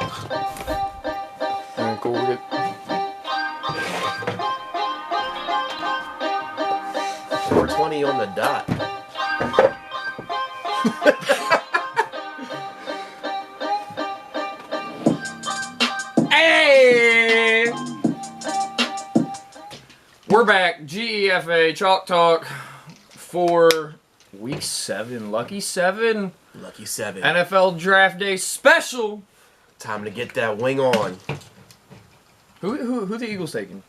Alright, cool. We're good. 4:20 on the dot. Hey! We're back. GEFA Chalk Talk for week 7. Lucky 7. Lucky 7. NFL Draft Day special. Time to get that wing on. Who the Eagles taking?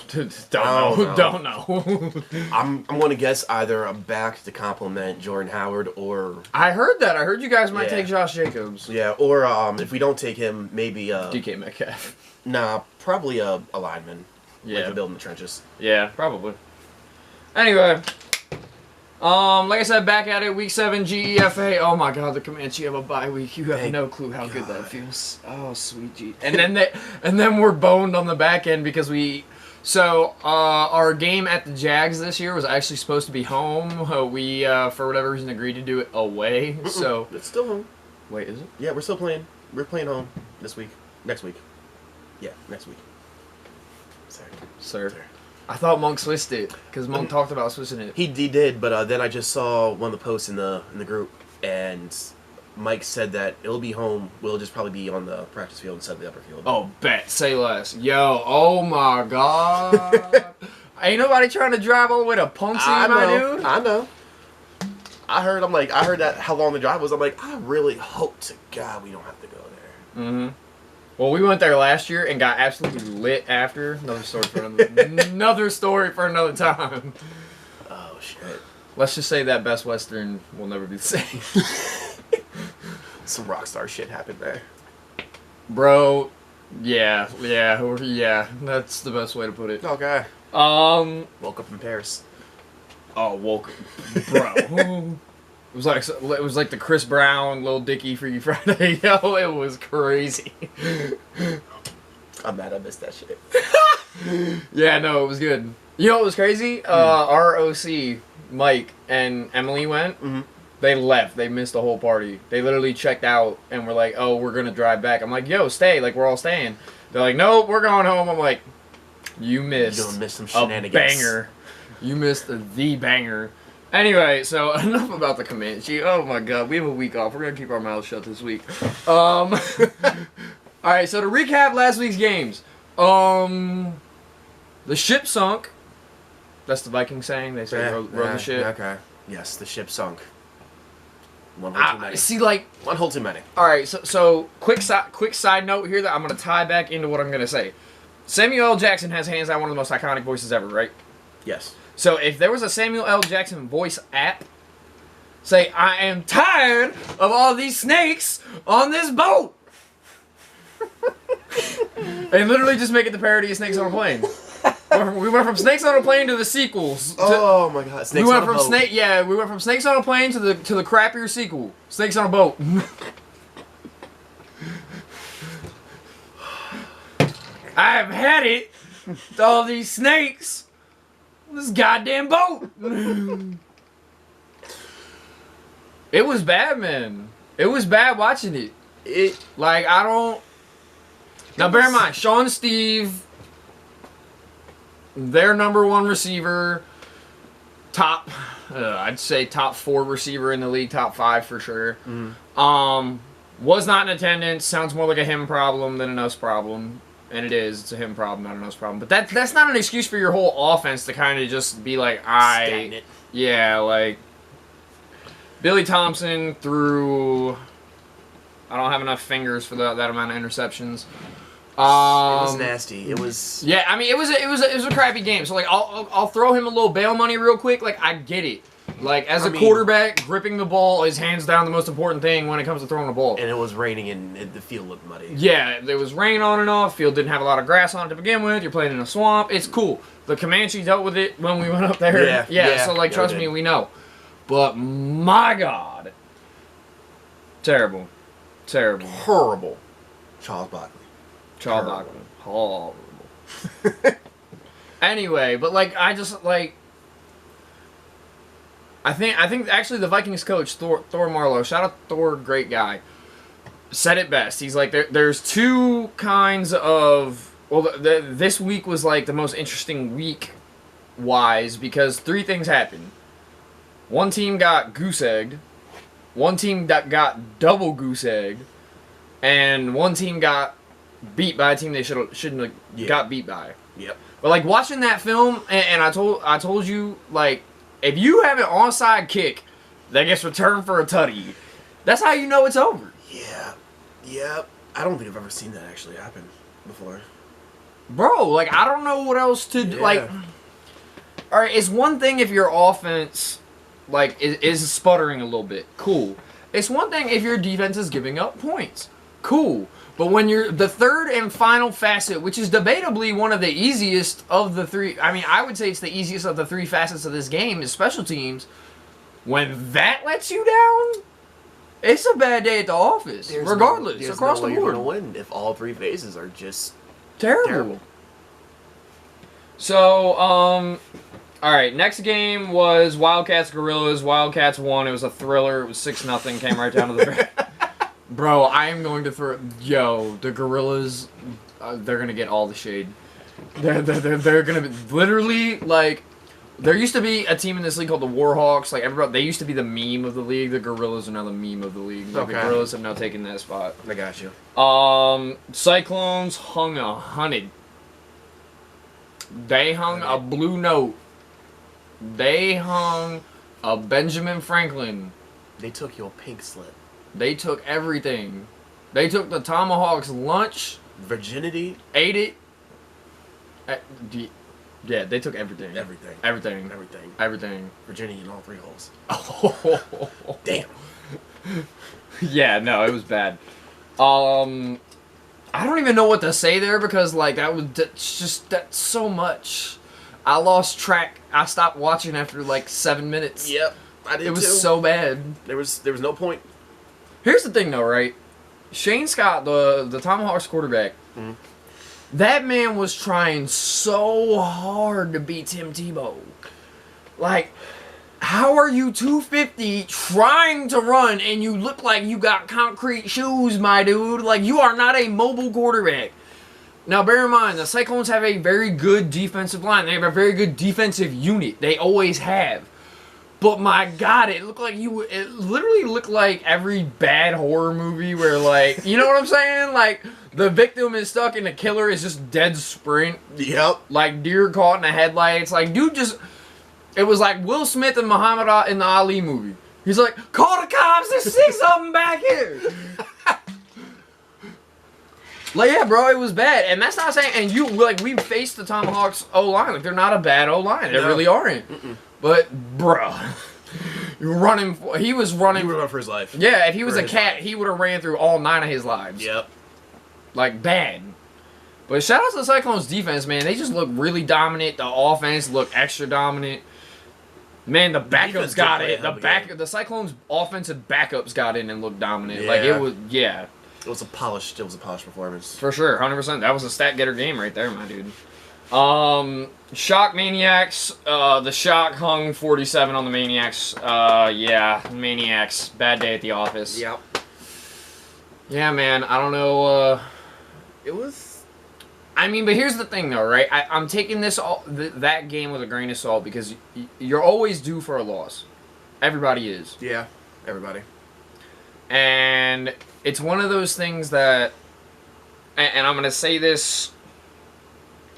Don't know. I'm going to guess either a back to compliment Jordan Howard or... I heard that. I heard you guys might Yeah. take Josh Jacobs. Yeah, or if we don't take him, maybe... DK Metcalf. Nah, probably a lineman. Yeah. Like to build in the trenches. Yeah, probably. Anyway, like I said, back at it, week 7 GEFA. Oh my God, the Comanche have a bye week. You have no clue how good that feels. Oh, sweet G. And then we're boned on the back end because our game at the Jags this year was actually supposed to be home. We for whatever reason agreed to do it away. So it's still home. wait, is it? Yeah, we're still playing. We're playing home this week. Next week. Yeah, next week. Sir. I thought Monk switched it because Monk talked about switching it. He did, but then I just saw one of the posts in the group, and Mike said that it'll be home. We'll just probably be on the practice field instead of the upper field. Oh, bet. Say less. Yo, oh my God. Ain't nobody trying to drive all the way to Punxsutawney, my dude. I know. I heard that how long the drive was. I'm like, I really hope to God we don't have to go there. Mm-hmm. Well, we went there last year and got absolutely lit after. Another story for another time. Oh shit. Let's just say that Best Western will never be the same. Some rock star shit happened there. Bro, yeah, that's the best way to put it. Okay. Woke up in Paris. Oh, woke up, bro. It was like the Chris Brown, Lil Dicky Freaky Friday. Yo, it was crazy. I'm mad I missed that shit. Yeah, no, it was good. You know what was crazy? Our OC, Mike, and Emily went. Mm-hmm. They left. They missed the whole party. They literally checked out and were like, oh, we're going to drive back. I'm like, yo, stay. Like, we're all staying. They're like, no, we're going home. I'm like, you missed You're gonna miss some shenanigans. a banger. You missed the banger. Anyway, so enough about the Comanche. Oh my God, we have a week off. We're gonna keep our mouths shut this week. All right, so to recap last week's games, the ship sunk. That's the Viking saying. They say rode the ship. Okay. Yes, the ship sunk. One hole too many. See, like one hole too many. All right, so quick side note here that I'm gonna tie back into what I'm gonna say. Samuel L. Jackson has hands down one of the most iconic voices ever, right? Yes. So if there was a Samuel L. Jackson voice app, say, I am tired of all these snakes on this boat. And literally just make it the parody of Snakes on a Plane. We went from Snakes on a Plane to the sequels. Oh my God, Snakes on a Boat. We went from Snakes on a Plane to the crappier sequel, Snakes on a Boat. I've had it with all these snakes. This goddamn boat. It was bad, man. It was bad watching it. Now bear in mind, Sean Steve, their number one receiver, I'd say top 4 receiver in the league, top 5 for sure. Was not in attendance. Sounds more like a him problem than an us problem. And it is. It's a him problem, not an us problem. But that's not an excuse for your whole offense to kind of just be like, stagnant. Yeah, like, Billy Thompson threw... I don't have enough fingers for that amount of interceptions. It was nasty. It was... Yeah, I mean, it was a crappy game. So, like, I'll throw him a little bail money real quick. Like, I get it. Like, as a quarterback, gripping the ball is hands down the most important thing when it comes to throwing the ball. And it was raining and the field looked muddy. Yeah, there was rain on and off. Field didn't have a lot of grass on it to begin with. You're playing in a swamp. It's cool. The Comanche dealt with it when we went up there. Yeah. So, like, trust me, we know. But, my God. Terrible. Horrible. Charles Barkley. Horrible. Anyway, but, like, I just, like... I think actually the Vikings coach, Thor Marlowe, shout out Thor, great guy. said it best. He's like, there's two kinds of... Well, this week was like the most interesting week-wise because three things happened. One team got goose-egged. One team that got double goose-egged. And one team got beat by a team they shouldn't have got beat by. Yep. But like watching that film, and I told you, like, if you have an onside kick that gets returned for a tutty, that's how you know it's over. Yeah. Yep. I don't think I've ever seen that actually happen before. Bro, like, I don't know what else to do. Like, all right, it's one thing if your offense, like, is sputtering a little bit. Cool. It's one thing if your defense is giving up points. Cool. But when you're the third and final facet, which is debatably one of the easiest of the three, I mean, I would say it's the easiest of the three facets of this game is special teams. When that lets you down, it's a bad day at the office, regardless, across the board. You're going to win if all three phases are just terrible. So, all right, next game was Wildcats Gorillas. Wildcats won. It was a thriller. It was 6-0. Came right down to the Bro, I am going to throw... Yo, the Gorillas, they're going to get all the shade. They're going to be... Literally, like... There used to be a team in this league called the Warhawks. Like, everybody... They used to be the meme of the league. The Gorillas are now the meme of the league. Like, the Gorillas have now taken that spot. I got you. Cyclones hung 100. They hung a blue note. They hung a Benjamin Franklin. They took your pink slip. They took everything. They took the Tomahawk's lunch. Virginity. Ate it. Yeah, they took everything. Everything. Virginity in all three holes. Oh, damn. Yeah, no, it was bad. I don't even know what to say there because, like, that's so much. I lost track. I stopped watching after, like, 7 minutes. Yep, I did too. It was so bad. There was no point. Here's the thing, though, right? Shane Scott, the Tomahawks quarterback, that man was trying so hard to beat Tim Tebow. Like, how are you 250 trying to run and you look like you got concrete shoes, my dude? Like, you are not a mobile quarterback. Now, bear in mind, the Cyclones have a very good defensive line. They have a very good defensive unit. They always have. But my God, it literally looked like every bad horror movie where, like, you know what I'm saying? Like, the victim is stuck and the killer is just dead sprint. Yep. Like, deer caught in the headlights. Like, dude just... It was like Will Smith and Muhammad Ali in the Ali movie. He's like, call the cops, there's 6 of them back here. Like, yeah, bro, it was bad. And that's not saying... And we faced the Tomahawks O-line. Like, they're not a bad O-line. They really aren't. But, bruh, he was running. He would run for his life. Yeah, if he was a cat, he would have ran through all 9 of his lives. Yep. Like, bad. But shout out to the Cyclones defense, man. They just look really dominant. The offense looked extra dominant. Man, the backups got it. The Cyclones offensive backups got in and looked dominant. Yeah. Like, it was, yeah. It was a polished performance. For sure, 100%. That was a stat getter game right there, my dude. Shock Maniacs. The Shock hung 47 on the Maniacs. Yeah, Maniacs. Bad day at the office. Yep. Yeah, man. I don't know. It was. I mean, but here's the thing, though, right? I'm taking that game with a grain of salt because you're always due for a loss. Everybody is. Yeah, everybody. And it's one of those things that, and I'm gonna say this.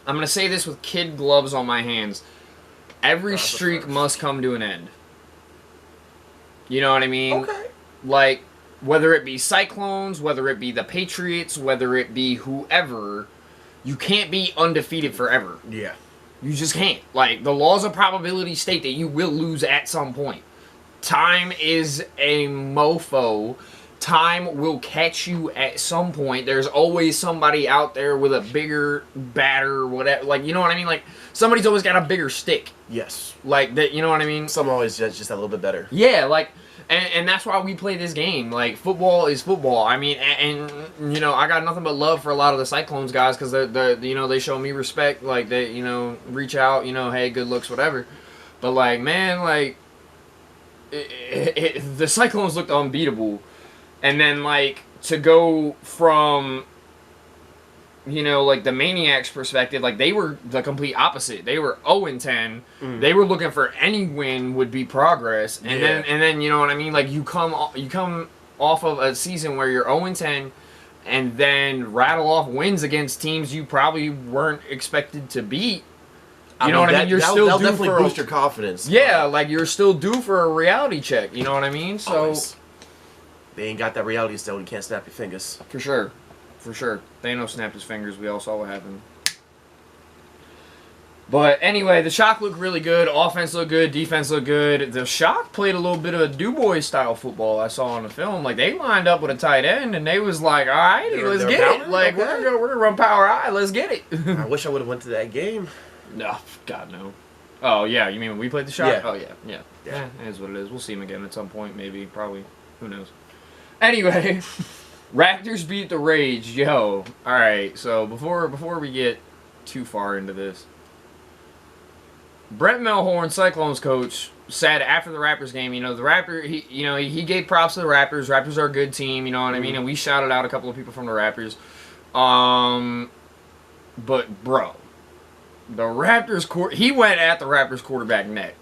I'm going to say this with kid gloves on my hands. Every streak must come to an end. You know what I mean? Okay. Like, whether it be Cyclones, whether it be the Patriots, whether it be whoever, you can't be undefeated forever. Yeah. You just can't. Like, the laws of probability state that you will lose at some point. Time is a mofo. Time will catch you at some point. There's always somebody out there with a bigger, badder, whatever. Like, you know what I mean? Like, somebody's always got a bigger stick. Yes. Like, that. You know what I mean? Some always just a little bit better. Yeah, like, and that's why we play this game. Like, football is football. I mean, and you know, I got nothing but love for a lot of the Cyclones guys because they show me respect. Like, they, reach out, hey, good looks, whatever. But, like, man, like, the Cyclones looked unbeatable. And then, like, to go from, you know, like the Maniacs' perspective, like they were the complete opposite. They were 0-10. They were looking for any win would be progress, and then you know what I mean. Like you come off of a season where you're 0-10, and then rattle off wins against teams you probably weren't expected to beat. You know what I mean? You're still due definitely for boost your confidence. Yeah, like you're still due for a reality check. You know what I mean? So always. They ain't got that reality stone. You can't snap your fingers. for sure. Thanos snapped his fingers. We all saw what happened. But anyway, the Shock looked really good. Offense looked good. Defense looked good. The Shock played a little bit of a Du Bois style football I saw on the film. Like they lined up with a tight end and they was like, all right, let's get it. Like okay. we're gonna run power eye. Let's get it. I wish I would have went to that game. No, God no. Oh yeah, you mean when we played the Shock? Yeah. Oh yeah. It is what it is. We'll see him again at some point, maybe, probably. Who knows? Anyway, Raptors beat the Rage. Yo, all right. So before we get too far into this, Brent Melhorn, Cyclones coach, said after the Raptors game, you know, he gave props to the Raptors. Raptors are a good team, you know what I mean? And we shouted out a couple of people from the Raptors. But bro, the Raptors he went at the Raptors quarterback neck.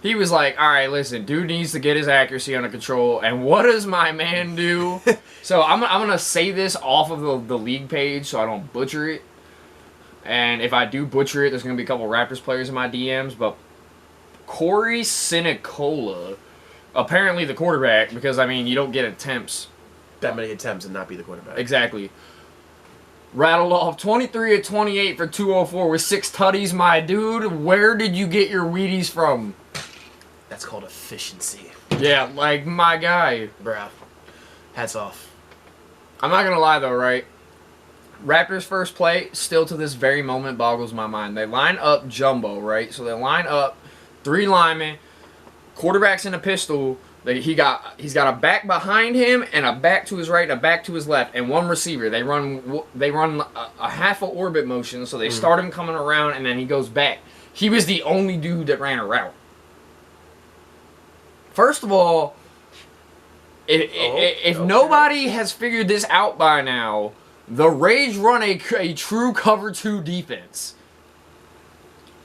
He was like, all right, listen, dude needs to get his accuracy under control. And what does my man do? So I'm going to say this off of the league page so I don't butcher it. And if I do butcher it, there's going to be a couple Raptors players in my DMs. But Corey Sinicola, apparently the quarterback, because, I mean, you don't get attempts. That many attempts and not be the quarterback. Exactly. Rattled off 23 of 28 for 204 with 6 tutties. My dude, where did you get your Wheaties from? That's called efficiency. Yeah, like my guy. Bruh. Hats off. I'm not going to lie, though, right? Raptors' first play, still to this very moment, boggles my mind. They line up jumbo, right? So they line up 3 linemen, quarterback's in a pistol. He's got a back behind him and a back to his right and a back to his left and 1 receiver. They run a half a orbit motion, so they start him coming around and then he goes back. He was the only dude that ran a route. First of all, if nobody has figured this out by now, the Rage run a true cover 2 defense.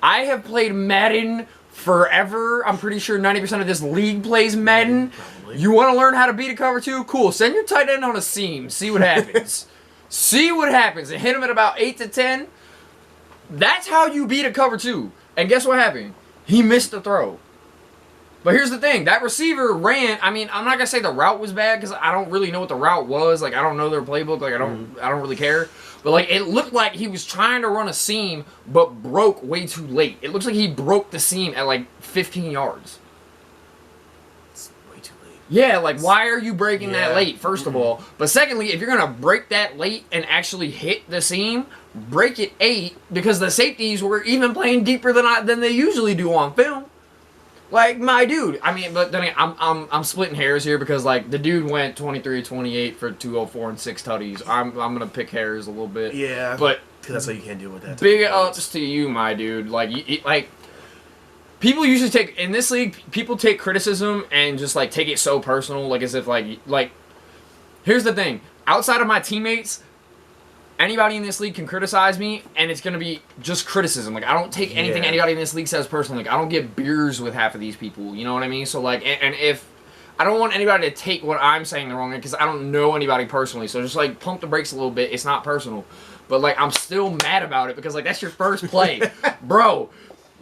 I have played Madden forever. I'm pretty sure 90% of this league plays Madden. Probably. You want to learn how to beat a cover 2? Cool. Send your tight end on a seam. See what happens. See what happens. And hit him at about 8 to 10. That's how you beat a cover 2. And guess what happened? He missed the throw. But here's the thing. That receiver ran. I mean, I'm not going to say the route was bad because I don't really know what the route was. Like, I don't know their playbook. Like, I don't really care. But, like, it looked like he was trying to run a seam but broke way too late. It looks like he broke the seam at, like, 15 yards. It's way too late. Yeah, like, why are you breaking that late, first of all? But secondly, if you're going to break that late and actually hit the seam, break it 8 because the safeties were even playing deeper than they usually do on film. Like, my dude. I mean, but then I'm splitting hairs here because, like, the dude went 23-28 for 204 and 6 tutties. I'm going to pick hairs a little bit. Yeah. But because that's what you can do with that. Big ups to you, my dude. Like, people usually take, in this league, people take criticism and just, like, take it so personal. Like, as if, like, here's the thing. Outside of my teammates, anybody in this league can criticize me, and it's going to be just criticism. Like, I don't take anything anybody in this league says personally. Like, I don't get beers with half of these people. You know what I mean? So, like, and if... I don't want anybody to take what I'm saying the wrong way, because I don't know anybody personally. So just, like, pump the brakes a little bit. It's not personal. But, like, I'm still mad about it, because, like, that's your first play. Bro,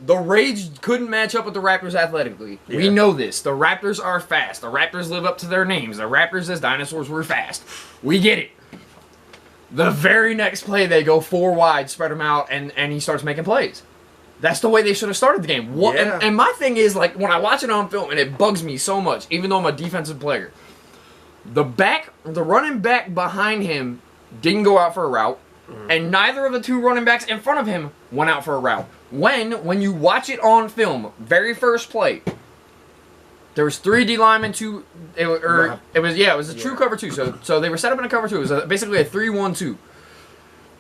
the Rage couldn't match up with the Raptors athletically. Yeah. We know this. The Raptors are fast. The Raptors live up to their names. The Raptors, as dinosaurs, were fast. We get it. The very next play, they go 4 wide, spread them out, and he starts making plays. That's the way they should have started the game. And my thing is, like, when I watch it on film, and it bugs me so much, even though I'm a defensive player, the running back behind him didn't go out for a route, and neither of the 2 running backs in front of him went out for a route. When you watch it on film, very first play, there was 3 D linemen, 2. It was a true cover 2. So they were set up in a cover 2. It was basically a 3-1-2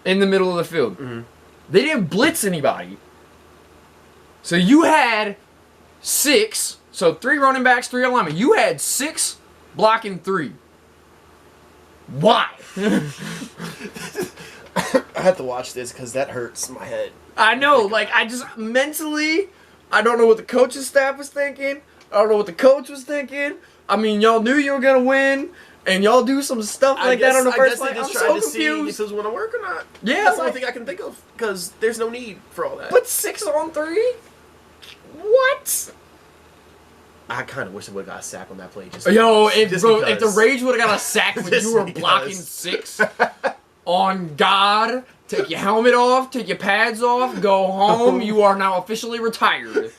in the middle of the field. They didn't blitz anybody. So you had 6. So 3 running backs, 3 linemen. You had 6 blocking 3. Why? I have to watch this because that hurts my head. I know, like, I just, mentally, I don't know what the coaching staff was thinking. I don't know what the coach was thinking. I mean, y'all knew you were going to win, and y'all do some stuff like that on the first play. I'm so confused. See if it was going to work or not. Yeah. That's the only thing I can think of, because there's no need for all that. But 6-on-3? What? I kind of wish they would have got a sack on that play. If the Rage would have got a sack when you were blocking 6, on God, take your helmet off, take your pads off, go home. You are now officially retired.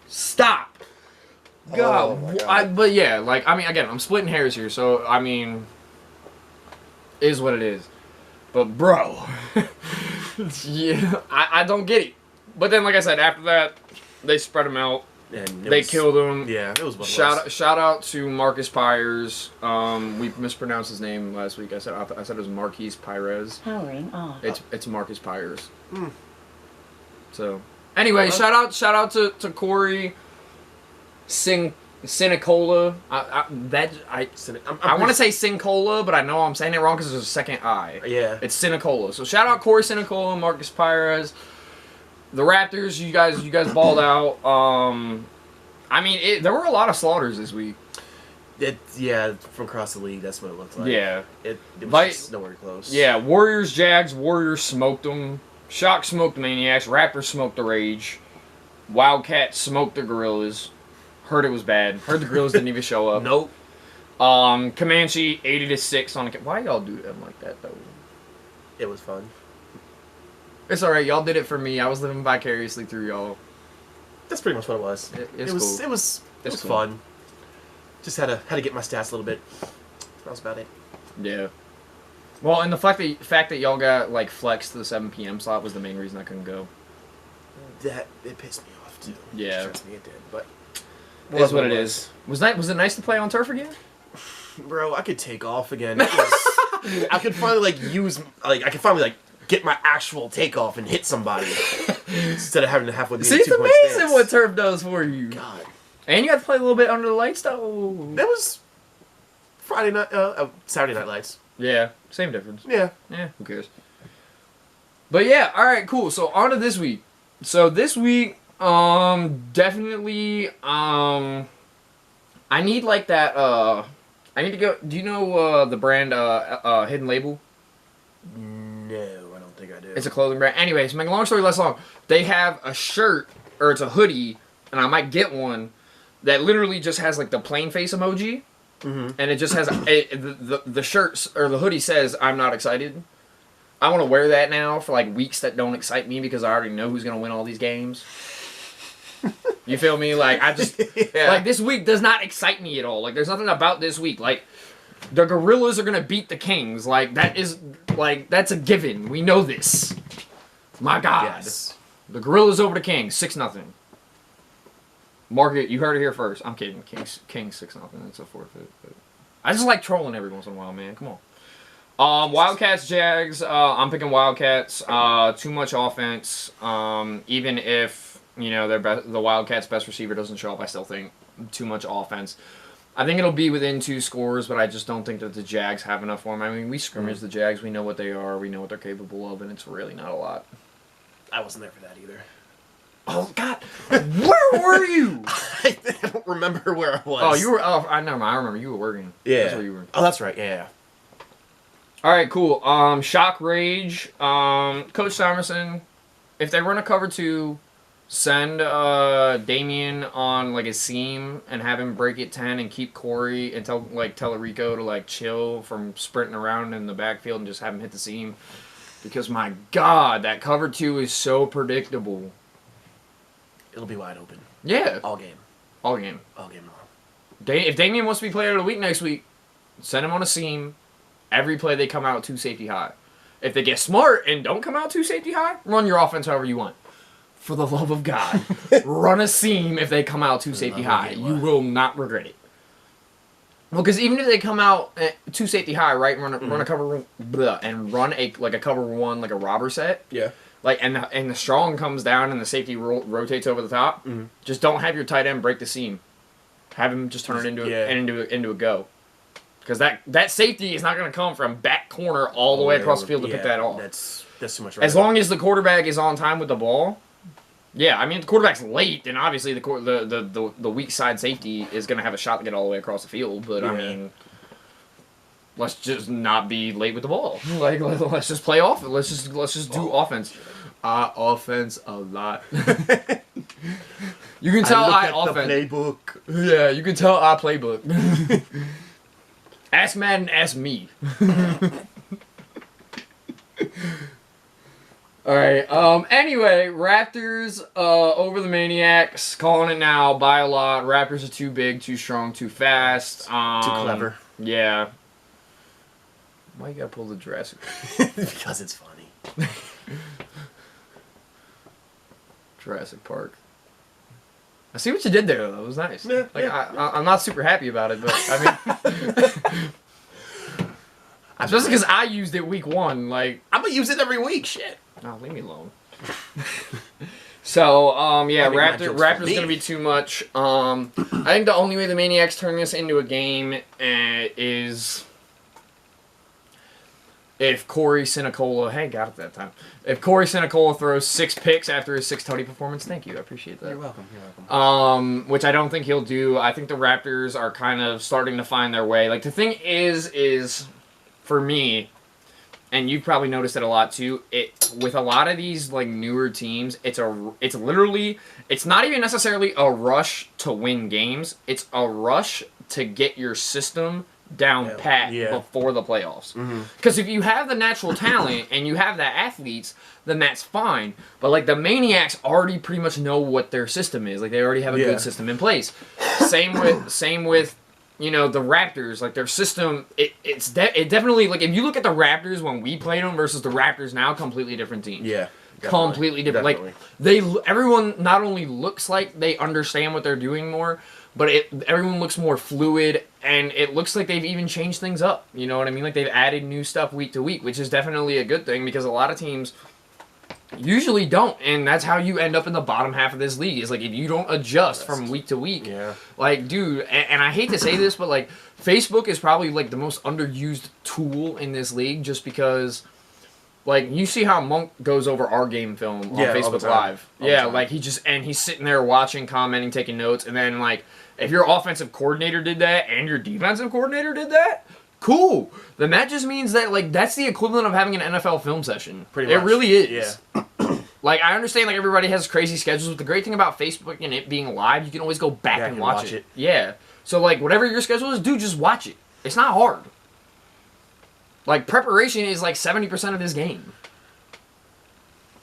Stop. God. Oh God. But yeah, like, I mean, again, I'm splitting hairs here, so, I mean, is what it is. But, bro, yeah, I don't get it. But then, like I said, after that, they spread him out. And they killed him. Yeah, it was what shout out to Marcus Pyres. We mispronounced his name last week. I said it was Marquise Pires. Powering off. It's Marcus Pyres. So anyway, shout out to Corey Sinicola. I want to say Sincola, but I know I'm saying it wrong because there's a second I. Yeah. It's Sinicola. So shout out Corey Sinicola, Marcus Pyres. The Raptors, you guys balled out. I mean, there were a lot of slaughters this week. From across the league, that's what it looked like. Yeah. It was just nowhere close. Yeah, Warriors, Jags, Warriors smoked them. Shock smoked the Maniacs. Raptors smoked the Rage. Wildcats smoked the Gorillas. Heard it was bad. Heard the Gorillas didn't even show up. Nope. Comanche 80-6 on the. Why y'all do them like that though? It was fun. It's alright, y'all did it for me. I was living vicariously through y'all. That's pretty much what it was. It was cool. Fun. Just had to get my stats a little bit. That was about it. Yeah. Well, and the fact that y'all got like flexed to the 7 p.m. slot was the main reason I couldn't go. It pissed me off too. Yeah. Trust me, it did. But that's what it is. Was it nice to play on turf again? Bro, I could take off again. I could finally get my actual takeoff and hit somebody instead of having to halfway. See, it's amazing what turf does for you. God. And you got to play a little bit under the lights, though. That was Saturday Night Lights. Yeah, same difference. Yeah. Yeah, who cares? But yeah, all right, cool. So on to this week. So this week, definitely, I need like that. I need to go. Do you know the brand Hidden Label? No, I don't think I do. It's a clothing brand. Anyways, make a long story less long. They have a shirt, or it's a hoodie, and I might get one, that literally just has like the plain face emoji, and it just has the shirt or the hoodie says "I'm not excited." I want to wear that now for like weeks that don't excite me because I already know who's gonna win all these games. You feel me? Like I just like this week does not excite me at all. Like there's nothing about this week. Like the Gorillas are gonna beat the Kings. Like that's a given. We know this. My God, yes. The Gorillas over the Kings, 6-0. Market, you heard it here first. I'm kidding. Kings 6-0. It's a forfeit. But I just like trolling every once in a while, man. Come on. Wildcats, Jags. I'm picking Wildcats. Too much offense. Even if the Wildcats' best receiver doesn't show up, I still think too much offense. I think it'll be within 2 scores, but I just don't think that the Jags have enough for them. I mean, we scrimmage the Jags. We know what they are. We know what they're capable of, and it's really not a lot. I wasn't there for that either. Oh, God. Where were you? I don't remember where I was. Oh, you were... Oh, I remember. You were working. Yeah. That's where you were. Oh, that's right. Yeah. All right, cool. Shock Rage. Coach Simerson, if they run a cover 2, send Damien on like a seam and have him break it 10 and keep Corey and tell Rico to like chill from sprinting around in the backfield and just have him hit the seam. Because my God, that cover 2 is so predictable. It'll be wide open. Yeah. All game. All game. All game long. If Damien wants to be player of the week next week, send him on a seam. Every play they come out 2 safety high. If they get smart and don't come out 2 safety high, run your offense however you want. For the love of God, run a seam if they come out 2 safety high. You will not regret it. Well, because even if they come out 2 safety high, right, run a cover and run a cover 1 like a robber set. Yeah. Like and the strong comes down and the safety rotates over the top. Just don't have your tight end break the seam. Have him just turn it into a go. Because that safety is not going to come from back corner all the way across the field to pick that off. That's too much. As long as the quarterback is on time with the ball. Yeah, I mean, if the quarterback's late, then obviously the weak side safety is going to have a shot to get all the way across the field. But, I mean, let's just not be late with the ball. Like, let's just play off. Let's just do offense. Offense a lot. You can tell I offense. The playbook. Yeah, you can tell I playbook. Ask Madden, ask me. Alright, anyway, Raptors over the Maniacs, calling it now by a lot. Raptors are too big, too strong, too fast. Too clever. Yeah. Why you gotta pull the Jurassic? Because it's funny. Jurassic Park. I see what you did there, though. It was nice. Yeah, I'm not super happy about it, but I mean... Especially because I used it week 1, like... I'm gonna use it every week, shit. Oh, leave me alone. So, yeah, Raptors gonna be too much. I think the only way the Maniacs turn this into a game is if Corey Sinicola, hey, got it that time. If Corey Sinicola throws 6 picks after his 6 Tony performance, thank you, I appreciate that. You're welcome. Which I don't think he'll do. I think the Raptors are kind of starting to find their way. Like, the thing is for me, and you've probably noticed it a lot too, with a lot of these like newer teams, it's not even necessarily a rush to win games. It's a rush to get your system down pat before the playoffs. Because if you have the natural talent and you have the athletes, then that's fine. But like the Maniacs already pretty much know what their system is. Like they already have a good system in place. Same with you know, the Raptors, like their system, it definitely, like if you look at the Raptors when we played them versus the Raptors now, completely different teams. Yeah. Completely different. Definitely. Like everyone not only looks like they understand what they're doing more, but everyone looks more fluid, and it looks like they've even changed things up. You know what I mean? Like they've added new stuff week to week, which is definitely a good thing because a lot of teams usually don't, and that's how you end up in the bottom half of this league. Is like if you don't adjust from week to week. Yeah. Like, dude, and I hate to say this, but like Facebook is probably like the most underused tool in this league, just because, like, you see how Monk goes over our game film on Facebook Live. Yeah, like he's sitting there watching, commenting, taking notes, and then like if your offensive coordinator did that and your defensive coordinator did that, cool. Then that just means that, like, that's the equivalent of having an NFL film session. Pretty much. It really is. Yeah. Like, I understand, like, everybody has crazy schedules, but the great thing about Facebook and it being live, you can always go back and watch it. Yeah. So, like, whatever your schedule is, dude, just watch it. It's not hard. Like, preparation is, like, 70% of this game.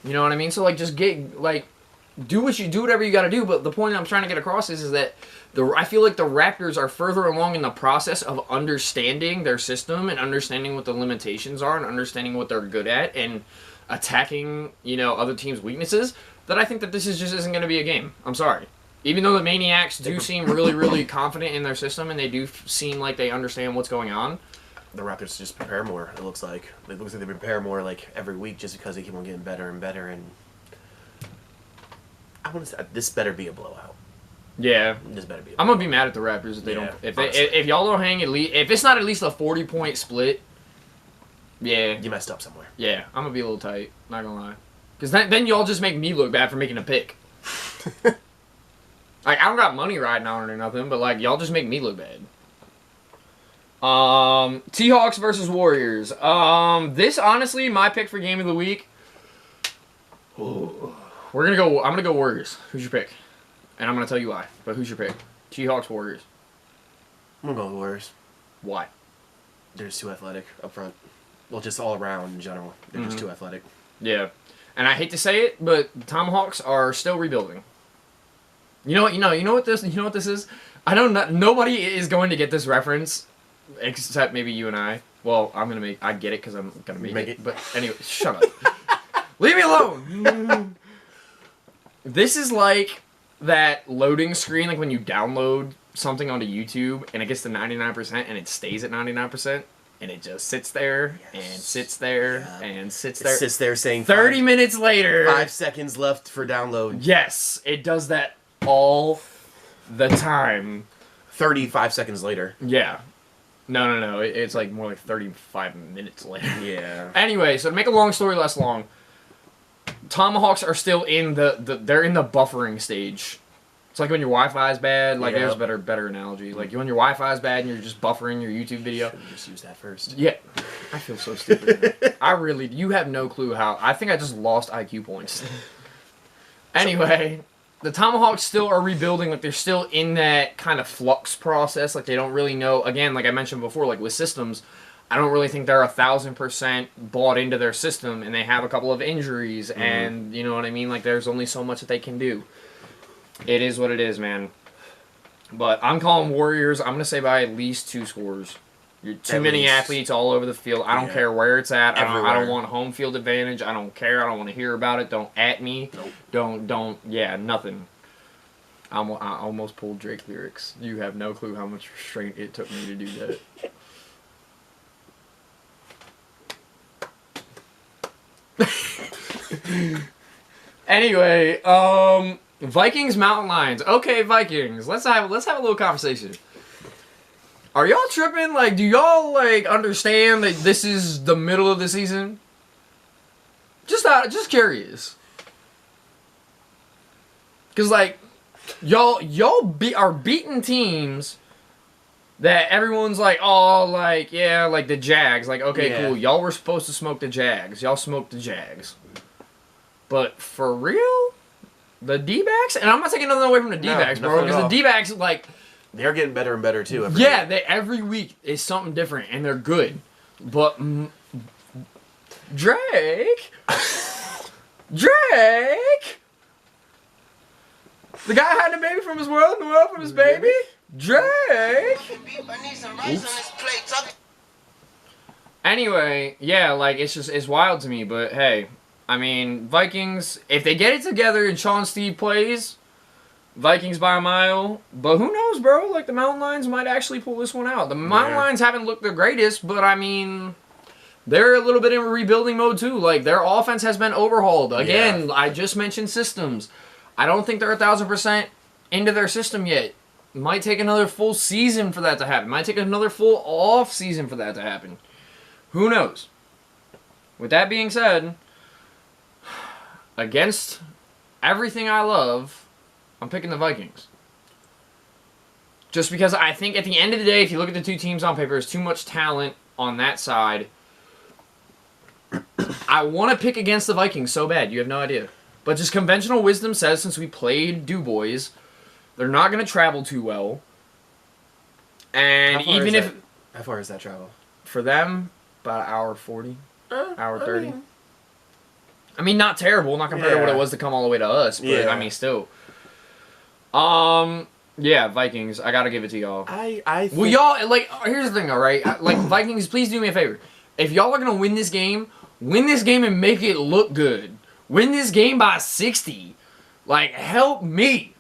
You know what I mean? So, like, just do whatever you gotta do, but the point I'm trying to get across is that I feel like the Raptors are further along in the process of understanding their system and understanding what the limitations are and understanding what they're good at and attacking, you know, other teams' weaknesses, that I think that this just isn't going to be a game. I'm sorry. Even though the Maniacs do seem really, really confident in their system and they do seem like they understand what's going on, the Raptors just prepare more, it looks like. It looks like they prepare more, like, every week just because they keep on getting better and better, and I want to say, this better be a blowout. Yeah. This better be a blowout. I'm going to be mad at the Raptors if they don't. If y'all don't hang at least, if it's not at least a 40-point split, yeah. You messed up somewhere. Yeah, I'm going to be a little tight, not going to lie. Because then y'all just make me look bad for making a pick. Like, I don't got money riding on it or nothing, but, like, y'all just make me look bad. Seahawks versus Warriors. This, honestly, my pick for game of the week. I'm gonna go Warriors. Who's your pick? And I'm gonna tell you why. But who's your pick? Seahawks, Warriors. I'm gonna go Warriors. Why? They're just too athletic up front. Well, just all around in general. They're just too athletic. Yeah. And I hate to say it, but the Tomahawks are still rebuilding. You know what this is? I don't nobody is going to get this reference except maybe you and I. Well, I get it because I'm gonna make it. But anyway, shut up. Leave me alone. This is like that loading screen, like when you download something onto YouTube and it gets to 99% and it stays at 99%. And it just sits there and sits there and sits there. It sits there saying 30 minutes later. 5 seconds left for download. Yes, it does that all the time. 35 seconds later. Yeah. No. It's like more like 35 minutes later. Yeah. Anyway, so to make a long story less long, Tomahawks are still in they're in the buffering stage. It's like when your Wi-Fi is bad. Like there's a better analogy. Like when your Wi-Fi is bad and you're just buffering your YouTube video. Should've just used that first. Yeah, I feel so stupid. I really. You have no clue how. I think I just lost IQ points. Anyway, the Tomahawks still are rebuilding. Like they're still in that kind of flux process. Like they don't really know. Again, like I mentioned before, like with systems, I don't really think they're 1,000% bought into their system, and they have a couple of injuries, and you know what I mean. Like there's only so much that they can do. It is what it is, man. But I'm calling Warriors. I'm gonna say by at least 2 scores. You're too many athletes all over the field. I don't care where it's at. I don't want home field advantage. I don't care. I don't want to hear about it. Don't at me. Nope. Don't. Yeah, nothing. I almost pulled Drake lyrics. You have no clue how much restraint it took me to do that. Anyway, Vikings Mountain Lions. Okay, Vikings. Let's have a little conversation. Are y'all tripping? Like, do y'all like understand that this is the middle of the season? Just curious. Cause like, y'all are beating teams that everyone's like, oh, like yeah, like the Jags. Like, okay, cool. Y'all were supposed to smoke the Jags. Y'all smoked the Jags. But for real, the D-backs, and I'm not taking nothing away from the D-backs, bro, because the D-backs like. They're getting better and better too. Every week is something different, and they're good. But Drake, the guy hiding a baby from his world, and the world from his baby. Drake. Anyway, yeah, like it's wild to me, but hey, I mean, Vikings, if they get it together and Sean Steve plays. Vikings by a mile, but who knows, bro? Like, the Mountain Lions might actually pull this one out. The Mountain Lions haven't looked the greatest, but, I mean, they're a little bit in rebuilding mode, too. Like, their offense has been overhauled. Again, I just mentioned systems. I don't think they're 1,000% into their system yet. It might take another full season for that to happen. It might take another full off season for that to happen. Who knows? With that being said, against everything I love... I'm picking the Vikings. Just because I think at the end of the day, if you look at the two teams on paper, there's too much talent on that side. I want to pick against the Vikings so bad. You have no idea. But just conventional wisdom says since we played Du Bois, they're not going to travel too well. And even if... How far is that travel? For them, about an hour 40. Hour 30. I mean, not terrible. Not compared to what it was to come all the way to us. But, I mean, still... Yeah, Vikings. I gotta give it to y'all. I think... Well, y'all, like, here's the thing, alright? Like, Vikings, please do me a favor. If y'all are gonna win this game and make it look good. Win this game by 60. Like, help me.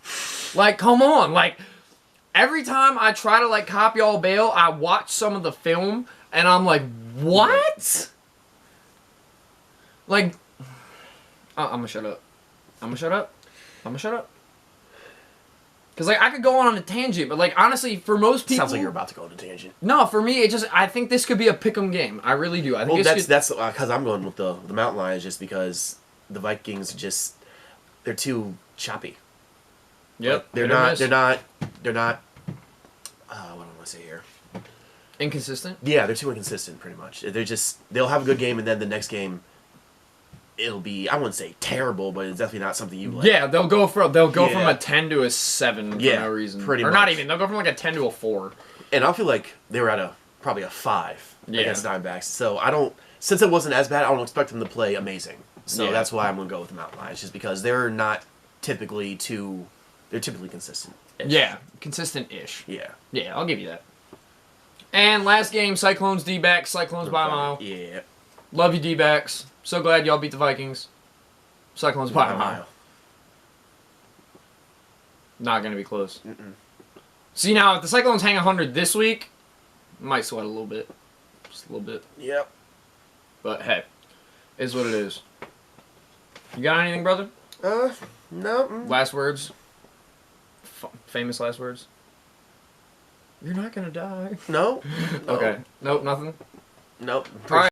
Like, come on. Like, every time I try to, like, cop y'all bail, I watch some of the film, and I'm like, what? Like, I'm gonna shut up. Because, like, I could go on a tangent, but, like, honestly, for most people... Sounds like you're about to go on a tangent. No, for me, I think this could be a pick'em game. I really do. I think that's because I'm going with the Mountain Lions just because the Vikings they're too choppy. Yep. Like, they're not, what do I want to say here? Inconsistent? Yeah, they're too inconsistent, pretty much. They'll have a good game, and then the next game... It'll be, I wouldn't say terrible, but it's definitely not something you like. Yeah, they'll go from a 10 to a 7 for no reason. Pretty much. Or not even. They'll go from like a 10 to a 4. And I feel like they were at probably a 5 against Diamondbacks. So since it wasn't as bad, I don't expect them to play amazing. So that's why I'm going to go with the Mountain Lions, just because they're typically consistent. Yeah, consistent-ish. Yeah. Yeah, I'll give you that. And last game, Cyclones D-backs, Cyclones by a mile. Yeah. Love you, D-backs. So glad y'all beat the Vikings. Cyclones by a mile. Not going to be close. See, now, if the Cyclones hang 100 this week, might sweat a little bit. Just a little bit. Yep. But, hey, is what it is. You got anything, brother? No. Last words? Famous last words? You're not gonna die. No. Okay. Nope. Nothing. Nope. All right.